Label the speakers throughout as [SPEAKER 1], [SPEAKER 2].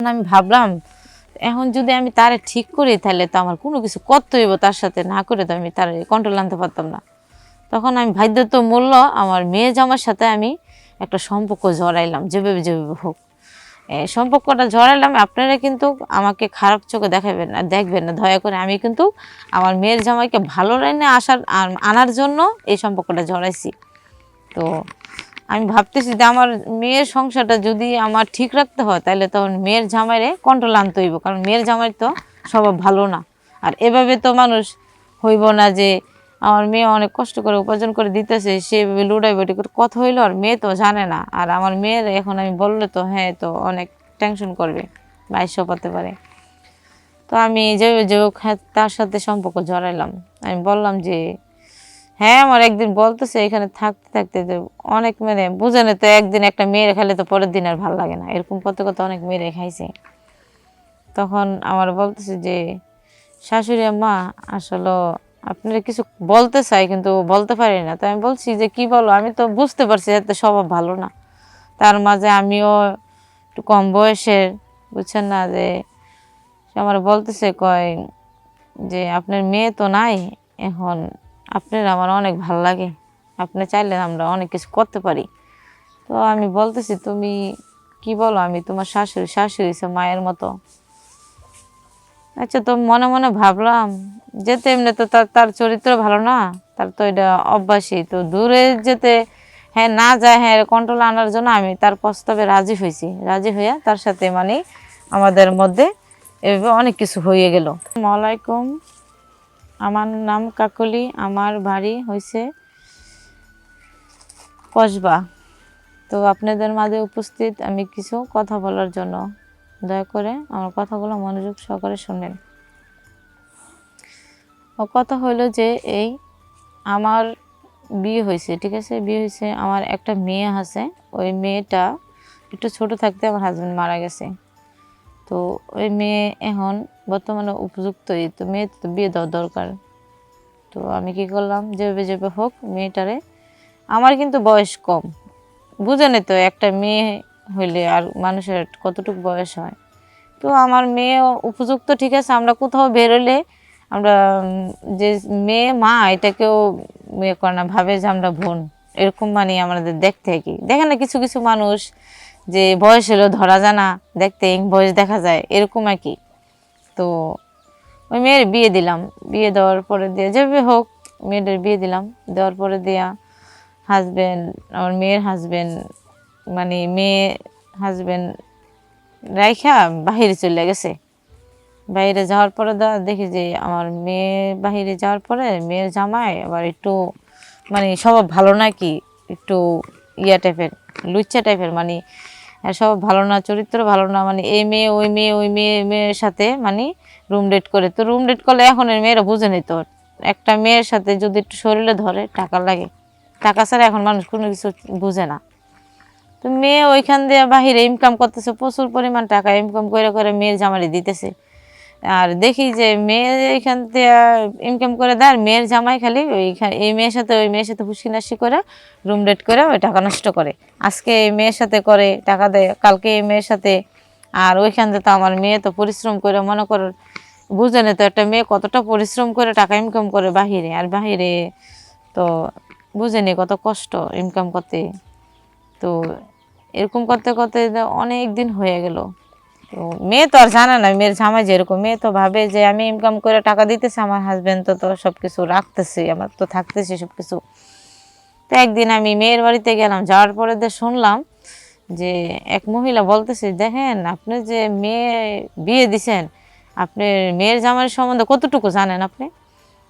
[SPEAKER 1] আমি ভাবলাম এখন যদি আমি তারে ঠিক করি তাহলে তো আমার কোনো কিছু করতে হইব, তার সাথে না করে তো আমি তার কন্ট্রোল আনতে পারতাম না। তখন আমি বাধ্যত মূল্য আমার মেয়ে জামার সাথে আমি একটা সম্পর্ক জড়াইলাম, যেভাবে যেভাবে হোক সম্পর্কটা জড়াইলাম। আপনারা কিন্তু আমাকে খারাপ চোখে দেখাবেন না, দেখবেন না দয়া করে। আমি কিন্তু আমার মেয়ের জামাইকে ভালো লাইনে আনার জন্য এই সম্পর্কটা জড়াইছি। তো আমি ভাবতেছি যে আমার মেয়ের সংসারটা যদি আমার ঠিক রাখতে হয় তাহলে তখন মেয়ের জামাইরে কন্ট্রোল আনতে হইব, কারণ মেয়ের জামাই তো স্বভাব ভালো না। আর এভাবে তো মানুষ হইব না যে আমার মেয়ে অনেক কষ্ট করে উপার্জন করে দিতেছে, সেভাবে লুডাই বেটি করে কথা হইলো, আর মেয়ে তো জানে না। আর আমার মেয়ের এখন আমি বললে তো হ্যাঁ তো অনেক টেনশন করবে বা এসব হতে পারে। তো আমি যে তার সাথে সম্পর্ক জড়াইলাম। আমি বললাম যে হ্যাঁ আমার একদিন বলতেছে এখানে থাকতে থাকতে যে অনেক মেরে বুঝে তো একদিন একটা মেয়ের খাইলে তো পরের দিন আর ভালো লাগে না, এরকম কত কত অনেক মেয়েরে খাইছে। তখন আমার বলতেছে যে শাশুড়ি আম্মা আসলে আপনারা কিছু বলতে চাই কিন্তু বলতে পারি না। তো আমি বলছি যে কি বলো, আমি তো বুঝতে পারছি এতে স্বভাব ভালো না, তার মাঝে আমিও একটু কম বয়সের, বুঝছেন না। যে সে আমার বলতেছে কয় যে আপনার মেয়ে তো নাই এখন, আপনার আমার অনেক ভাল লাগে, আপনি চাইলে আমরা অনেক কিছু করতে পারি। তো আমি বলতেছি তুমি কি বলো, আমি তোমার শাশুড়ি, শাশুড়ি মায়ের মতো। আচ্ছা, তো মনে মনে ভাবলাম যেতে এমনি তো তার চরিত্র ভালো না, তার তো এটা অভ্যাসই, তো দূরে যেতে হ্যাঁ না যায়, হ্যাঁ কন্ট্রোল আনার জন্য আমি তার প্রস্তাবে রাজি হয়েছি। রাজি হইয়া তার সাথে মানে আমাদের মধ্যে এভাবে অনেক কিছু হয়ে গেল। আসসালামু আলাইকুম, আমার নাম কাকলি, আমার বাড়ি হয়েছে কসবা। তো আপনাদের মাঝে উপস্থিত আমি কিছু কথা বলার জন্য, দয়া করে আমার কথাগুলো মনোযোগ সহকারে শুনবেন। ও কথা হলো যে এই আমার বিয়ে হয়েছে, ঠিক আছে, বিয়ে হয়েছে, আমার একটা মেয়ে আছে। ওই মেয়েটা একটু ছোট থাকতে আমার হাজব্যান্ড মারা গেছে। তো ওই মেয়ে এখন বর্তমানে উপযুক্তই, তো মেয়ে তো বিয়ে দেওয়া দরকার। তো আমি কি করলাম, যেভাবে যেভাবে হোক মেয়েটারে, আমার কিন্তু বয়স কম, বুঝেনি তো একটা মেয়ে হইলে আর মানুষের কতটুকু বয়স হয়। তো আমার মেয়ে উপযুক্ত, ঠিক আছে, আমরা কোথাও বেরোলে আমরা যে মেয়ে মা এটাকেও মেয়ে করে না, ভাবে যে আমরা বোন, এরকম মানে আমাদের দেখতে কি দেখে না কিছু কিছু মানুষ যে বয়স হলো ধরা যায় না, দেখতে বয়স দেখা যায় এরকম আর কি। তো ওই মেয়ের বিয়ে দিলাম, বিয়ে দেওয়ার পরে দিয়ে যেভাবে হোক মেয়েদের বিয়ে দিলাম, দেওয়ার পরে দিয়া হাজব্যান্ড, আমার মেয়ের হাজব্যান্ড মানে মেয়ে হাজব্যান্ড রাইখা বাহিরে চলে গেছে। বাইরে যাওয়ার পরে দেখি যে আমার মেয়ে বাহিরে যাওয়ার পরে মেয়ের জামাই আবার একটু মানে স্বভাব ভালো না, কি একটু ইয়া টাইপের, লুচ্চা টাইপের, মানে স্বভাব ভালো না, চরিত্র ভালো না। মানে এই মেয়ে ওই মেয়ে, ওই মেয়ের সাথে মানে রুম ডেট করে। তো রুম ডেট করলে এখন মেয়েরা বুঝে নিত, একটা মেয়ের সাথে যদি একটু শরীরে ধরে টাকা লাগে, টাকা ছাড়া এখন মানুষ কোনো কিছু বুঝে না। তো মেয়ে ওইখান দিয়ে বাহিরে ইনকাম করতেছে, প্রচুর পরিমাণ টাকা ইনকাম করে করে মেয়ের জামাই দিতেছে। আর দেখি যে মেয়ে এখান থেকে ইনকাম করে দেয়, আর মেয়ের জামাই খালি এই মেয়ের সাথে ওই মেয়ের সাথে হুসিনাসি করে রুম ডেট করে ওই টাকা নষ্ট করে। আজকে এই মেয়ের সাথে করে টাকা দেয়, কালকে এই মেয়ের সাথে। আর ওইখান থেকে তো আমার মেয়ে তো পরিশ্রম করে, মনে করো বুঝে না তো একটা মেয়ে কতটা পরিশ্রম করে টাকা ইনকাম করে বাহিরে, আর বাহিরে তো বুঝেনি কত কষ্ট ইনকাম করতে। তো এরকম করতে করতে অনেক দিন হয়ে গেল। তো মেয়ে তো আর জানে না মেয়ের জামাই যেরকম, মেয়ে তো ভাবে যে আমি ইনকাম করে টাকা দিতেছি, আমার হাজবেন্ড তো সব কিছু রাখতেছি, আমার তো থাকতেছি সব কিছু। তো একদিন আমি মেয়ের বাড়িতে গেলাম, যাওয়ার পরে শুনলাম যে এক মহিলা বলতেছে দেখেন আপনি যে মেয়ে বিয়ে দিছেন, আপনি মেয়ের জামাইয়ের সম্বন্ধে কতটুকু জানেন আপনি।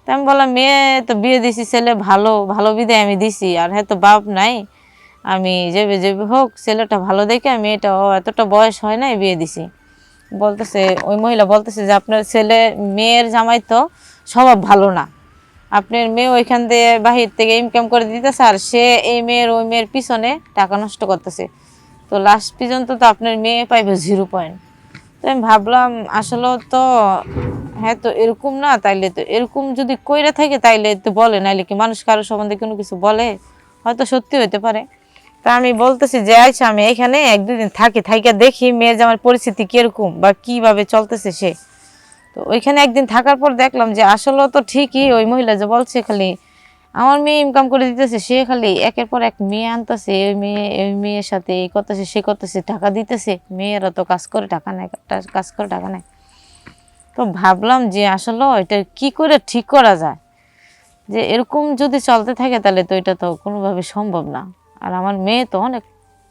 [SPEAKER 1] তো আমি বললাম মেয়ে তো বিয়ে দিছি, ছেলে ভালো, ভালো বিদায় আমি দিছি, আর হ্যাঁ তো বাপ নাই, আমি যে যে হোক ছেলেটা ভালো দেখে মেয়েটা এতটা বয়স হয় নাই বিয়ে দিছি। বলতেছে ওই মহিলা বলতেছে যে আপনার ছেলে মেয়ের জামাই তো স্বভাব ভালো না, আপনার মেয়ে ওইখান দিয়ে বাহির থেকে ইনকাম করে দিতেছে, আর সে এই মেয়ের ওই মেয়ের পিছনে টাকা নষ্ট করতেছে। তো লাস্ট পর্যন্ত তো আপনার মেয়ে পাইবে 0 পয়েন্ট। তো আমি ভাবলাম আসলে তো হ্যাঁ তো এরকম না, তাইলে তো এরকম যদি কইরা থাকে তাইলে তো বলে, নাইলে কি মানুষ কারো সম্বন্ধে কোনো কিছু বলে, হয়তো সত্যি হইতে পারে। তা আমি বলতেছি যে আচ্ছা আমি এখানে এক দুদিন থাকি, থাইকা দেখি মেয়ে জামার পরিস্থিতি কিরকম বা কিভাবে চলতেছে সে। তো ওইখানে একদিন থাকার পর দেখলাম যে আসলে তো ঠিকই ওই মহিলা যে বলছে খালি আমার মেয়ে ইনকাম করে দিতেছে, সে খালি একের পর এক মেয়ে আনতেছে, ওই মেয়ের সাথে এই করতেছে সে করতেছে, টাকা দিতেছে। মেয়েরা তো কাজ করে টাকা নেয়, কাজ করে টাকা নেয়। তো ভাবলাম যে আসলে এটা কি করে ঠিক করা যায়, যে এরকম যদি চলতে থাকে তাহলে তো এটা তো কোনোভাবে সম্ভব না। আর আমার মেয়ে তো অনেক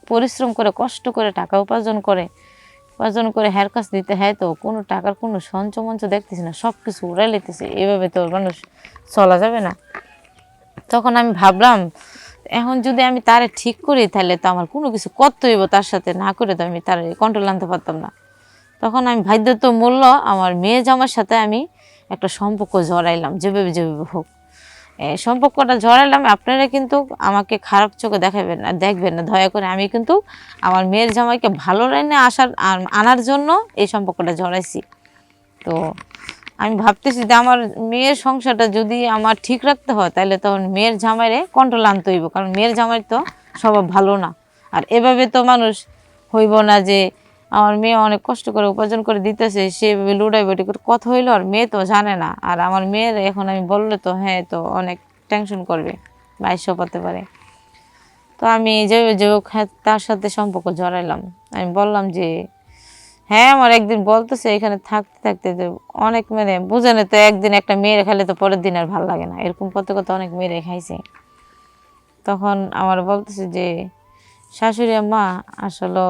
[SPEAKER 1] পরিশ্রম করে কষ্ট করে টাকা উপার্জন করে হ্যার কাছ দিতে, হ্যাঁ তো কোনো টাকার কোনো সঞ্চয় মঞ্চ দেখতেছি না, সব কিছু উড়াই লেতেছে। এভাবে তো মানুষ চলা যাবে না। তখন আমি ভাবলাম এখন যদি আমি তারে ঠিক করি তাহলে তো আমার কোনো কিছু করতে হইব, তার সাথে না করে তো আমি তার কন্ট্রোল আনতে পারতাম না। তখন আমি বাধ্যত মূল্য আমার মেয়ে জামার সাথে আমি একটা সম্পর্ক জড়াইলাম, যেভাবে যেভাবে হোক সম্পর্কটা জড়াইলাম। আপনারা কিন্তু আমাকে খারাপ চোখে দেখাবেন না, দেখবেন না দয়া করে। আমি কিন্তু আমার মেয়ের জামাইকে ভালো লাইনে আনার জন্য এই সম্পর্কটা জড়াইছি। তো আমি ভাবতেছি যে আমার মেয়ের সংসারটা যদি আমার ঠিক রাখতে হয় তাহলে তখন মেয়ের জামাইরে কন্ট্রোল আনতে হইব, কারণ মেয়ের জামাই তো স্বভাব ভালো না। আর এভাবে তো মানুষ হইব না যে আমার মেয়ে অনেক কষ্ট করে উপার্জন করে দিতেছে, সে লুডাই বেটি করে কথা হইলো, আর মেয়ে তো জানে না। আর আমার মেয়ের এখন আমি বললে তো হ্যাঁ তো অনেক টেনশন করবে বা এসব হতে পারে। তো আমি যে তার সাথে সম্পর্ক জড়াইলাম। আমি বললাম যে হ্যাঁ আমার একদিন বলতেছে এখানে থাকতে থাকতে যে অনেক মানে বুঝে তো একদিন একটা মেয়ের খাইলে তো পরের দিন আর ভালো লাগে না, এরকম করতে করতে অনেক মেয়েরে খাইছে। তখন আমার বলতেছে যে শাশুড়ি আম্মা আসলে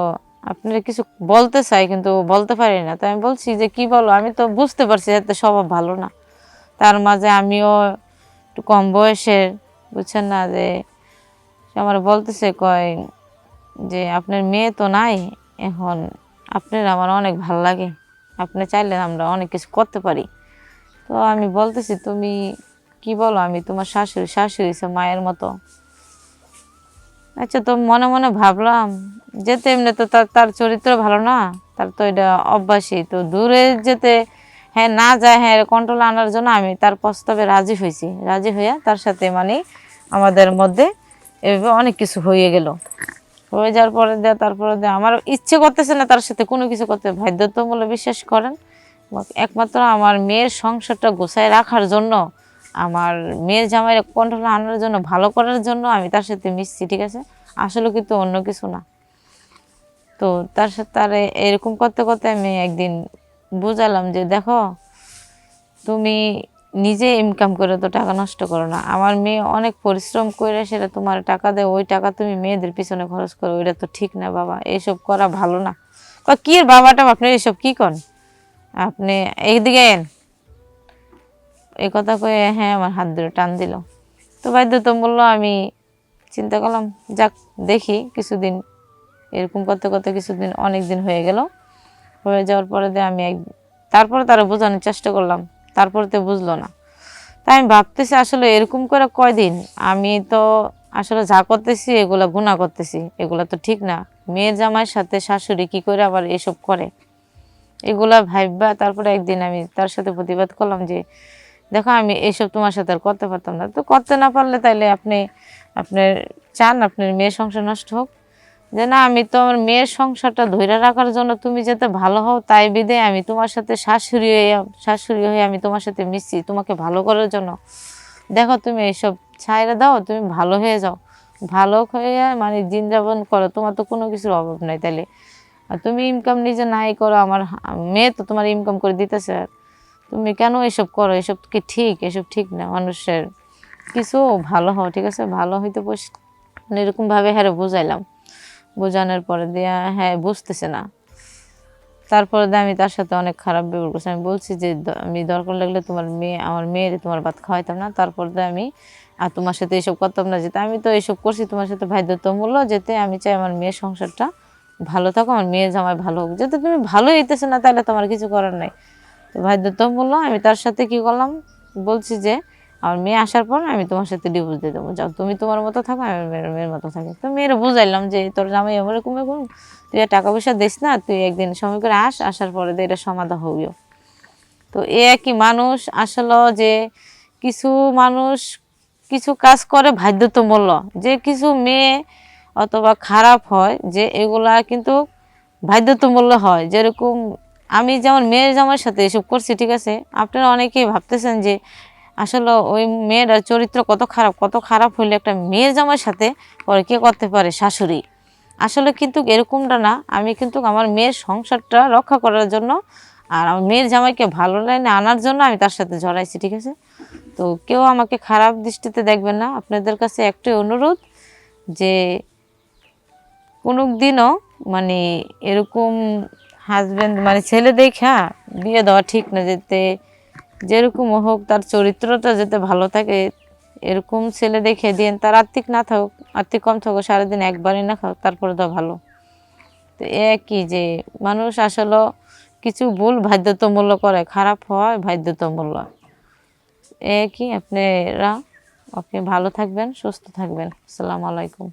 [SPEAKER 1] আপনারা কিছু বলতে চাই কিন্তু বলতে পারি না। তো আমি বলছি যে কি বলো, আমি তো বুঝতে পারছি এতে স্বভাব ভালো না, তার মাঝে আমিও একটু কম বয়সের, বুঝছেন না, যে সে আমার বলতেছে কয় যে আপনার মেয়ে তো নাই এখন, আপনার আমার অনেক ভাল লাগে, আপনি চাইলে আমরা অনেক কিছু করতে পারি। তো আমি বলতেছি তুমি কি বলো, আমি তোমার শাশুড়ি মায়ের মতো। আচ্ছা, তো মনে মনে ভাবলাম যেতে এমনি তো তার চরিত্র ভালো না, তার তো এটা অভ্যাসই, তো দূরে যেতে হ্যাঁ না যায়, হ্যাঁ কন্ট্রোল আনার জন্য আমি তার প্রস্তাবে রাজি হয়েছি। রাজি হইয়া তার সাথে মানে আমাদের মধ্যে এভাবে অনেক কিছু হয়ে গেল। হয়ে যাওয়ার পরে তারপরে আমার ইচ্ছে করতেছে না তার সাথে কোনো কিছু করতে, বাধ্যতামূলক বিশ্বাস করেন একমাত্র আমার মেয়ের সংসারটা গোছায় রাখার জন্য, আমার মেয়ের জামাইয়ের কন্ট্রোল আনার জন্য, ভালো করার জন্য আমি তার সাথে মিশছি, ঠিক আছে? আসলে কিন্তু অন্য কিছু না। তো তার সাথে তার এরকম করতে করতে আমি একদিন বুঝালাম যে দেখো তুমি নিজে ইনকাম করে তো টাকা নষ্ট করো না, আমার মেয়ে অনেক পরিশ্রম করে সেটা তোমার টাকা দেয়, ওই টাকা তুমি মেয়েদের পিছনে খরচ করো, ওইটা তো ঠিক না বাবা, এইসব করা ভালো না। কি বাবাটা আপনি এইসব কি করেন, আপনি এইদিকে এন, এই কথা কয়ে হ্যাঁ আমার হাত ধরে টান দিল। তো বাধ্যতামূলক আমি চিন্তা করলাম যাক দেখি কিছুদিন, এরকম করতে করতে কিছুদিন অনেক দিন হয়ে গেল। হয়ে যাওয়ার পরে আমি তারপরে তারা বোঝানোর চেষ্টা করলাম, তারপরে তো বুঝলো না। তাই আমি ভাবতেছি আসলে এরকম করে কয়দিন আমি তো আসলে যা করতেছি এগুলা গুনাহ করতেছি, এগুলা তো ঠিক না। মেয়ের জামাইয়ের সাথে শাশুড়ি কি করে আবার এসব করে, এগুলা ভাববা তারপরে একদিন আমি তার সাথে প্রতিবাদ করলাম যে দেখো আমি এইসব তোমার সাথে আর করতে পারতাম না, তো করতে না পারলে তাইলে আপনি আপনার চান আপনার মেয়ের সংসার নষ্ট হোক, যে না আমি তো আমার মেয়ের সংসারটা ধরে রাখার জন্য তুমি যাতে ভালো হও তাই বিধে আমি তোমার সাথে শাশুড়ি হয়ে আমি তোমার সাথে মিশছি তোমাকে ভালো করার জন্য। দেখো তুমি এইসব ছাইড়া দাও, তুমি ভালো হয়ে যাও, ভালো হয়ে মানে দিন যাপন করো, তোমার তো কোনো কিছুর অভাব নাই। তাইলে আর তুমি ইনকাম নিজে নাই করো, আমার মেয়ে তো তোমার ইনকাম করে দিতেছে, আর তুমি কেন এসব করো, এসব কি ঠিক? এসব ঠিক না। মানুষের কিছু ভালো হও, ঠিক আছে, ভালো হইতে এরকমভাবে হ্যাঁ বুঝাইলাম। বোঝানোর পরে দিয়া হ্যাঁ বুঝতেছে না, তারপরে আমি তার সাথে অনেক খারাপ ব্যবহার করছি। আমি বলছি যে আমি দরকার লাগলে আমার মেয়ের তোমার ভাত খাওয়াইতাম না, তারপরে আমি আর তোমার সাথে এইসব করতাম না, যেতে আমি তো এইসব করছি তোমার সাথে বাধ্যতামূলক, যেতে আমি চাই আমার মেয়ের সংসারটা ভালো থাকো, আমার মেয়ের জামাই ভালো হোক, যেতে তুমি ভালো হইতেছে না তাহলে তোমার কিছু করার নাই। তো বাধ্যতামূলক আমি তার সাথে কি করলাম, বলছি যে আমার মেয়ে আসার পর আমি তোমার সাথে ডিভোর্স দিয়ে দেবো, যাও তুমি তোমার মতো থাকো, আমি মেয়ের মতো থাকি। তো মেয়ের বুঝাইলাম যে তোর জামাই এরকম এরকম, তুই আর টাকা পয়সা দিস না, তুই একদিন সময় করে আসার পরে এটা সমাধান হইও। তো এ একই মানুষ আসলে যে কিছু মানুষ কিছু কাজ করে বাধ্যতামূলক, যে কিছু মেয়ে অথবা খারাপ হয়, যে এগুলা কিন্তু বাধ্যতামূল্য হয়। যেরকম আমি যেমন মেয়ের জামাইয়ের সাথে এসব করছি, ঠিক আছে, আপনারা অনেকেই ভাবতেছেন যে আসলে ওই মেয়েটার চরিত্র কত খারাপ হইলে একটা মেয়ের জামাইয়ের সাথে পরে কে করতে পারে, শাশুড়ি। আসলে কিন্তু এরকমটা না, আমি কিন্তু আমার মেয়ের সংসারটা রক্ষা করার জন্য আর আমার মেয়ের জামাইকে ভালো লাইনে আনার জন্য আমি তার সাথে জড়াইছি, ঠিক আছে। তো কেউ আমাকে খারাপ দৃষ্টিতে দেখবেন না। আপনাদের কাছে একটাই অনুরোধ, যে কোনো দিনও মানে এরকম হাজবেন্ড মানে ছেলে দেখা বিয়ে দেওয়া ঠিক না। যেতে যেরকম হোক তার চরিত্রটা যাতে ভালো থাকে এরকম ছেলে দেখে দিন। তার আর্থিক না থাকুক, আর্থিক কম থাকুক, সারাদিন একবারই না খাও, তারপরে তো ভালো। তো এ কি যে মানুষ আসলে কিছু ভুল বাধ্যতামূল্য করে, খারাপ হয় বাধ্যতামূল্য। এ কি আপনারা ওকে ভালো থাকবেন, সুস্থ থাকবেন। আসসালামু আলাইকুম।